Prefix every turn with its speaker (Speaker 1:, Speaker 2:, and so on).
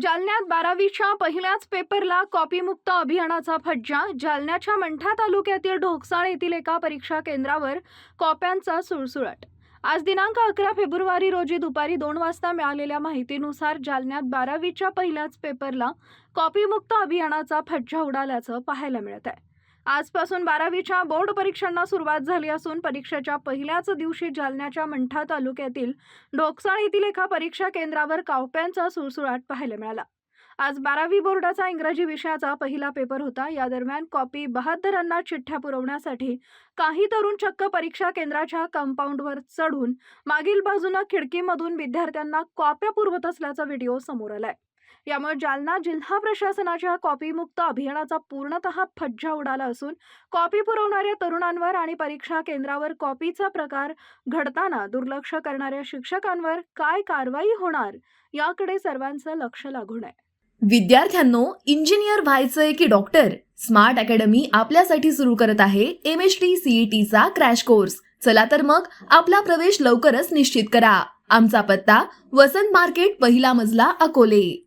Speaker 1: जालन्यात 12वीच्या पहिल्याच पेपरला कॉपीमुक्त अभियानाचा फज्जा. जालन्याच्या मंठा तालुक्यातील ढोकसाळ येथील एका परीक्षा केंद्रावर कॉप्यांचा सुळसुळाट. आज दिनांक 11 फेब्रुवारी रोजी दुपारी 2 वाजता मिळालेल्या माहितीनुसार जालन्यात 12वीच्या पहिल्याच पेपरला कॉपीमुक्त अभियानाचा फज्जा उडाल्याचं पाहायला मिळत आहे. आजपासून 12वीच्या बोर्ड परीक्षांना सुरुवात झाली असून परीक्षेच्या पहिल्याच दिवशी जालन्याच्या मंठा तालुक्यातील ढोकसाळ येथील एका परीक्षा केंद्रावर कॉप्यांचा सुळसुळाट पाहायला मिळाला. आज 12वी बोर्डाचा इंग्रजी विषयाचा पहिला पेपर होता. या दरम्यान कॉपी बहाद्दरांना चिठ्ठ्या पुरवण्यासाठी काही तरुण चक्क परीक्षा केंद्राच्या कंपाऊंडवर चढून मागील बाजूने खिडकीमधून विद्यार्थ्यांना कॉप्या पुरवत असल्याचा व्हिडिओ समोर आलाय. यामुळे जालना जिल्हा प्रशासनाच्या कॉपीमुक्त अभियानाचा पूर्णतः फज्जा उडाला असून कॉपी पुरवणाऱ्या तरुणांवर आणि परीक्षा केंद्रावर कॉपीचा प्रकार घडताना दुर्लक्ष करणाऱ्या शिक्षकांवर काय कारवाई होणार याकडे सर्वांचं लक्ष लागून आहे.
Speaker 2: विद्यार्थ्यांनो, इंजिनियर व्हायचंय की डॉक्टर? स्मार्ट अकॅडमी आपल्यासाठी सुरू करत आहे MHT CET चा क्रॅश कोर्स. चला तर मग आपला प्रवेश लवकरच निश्चित करा. आमचा पत्ता वसंत मार्केट, पहिला मजला, अकोले.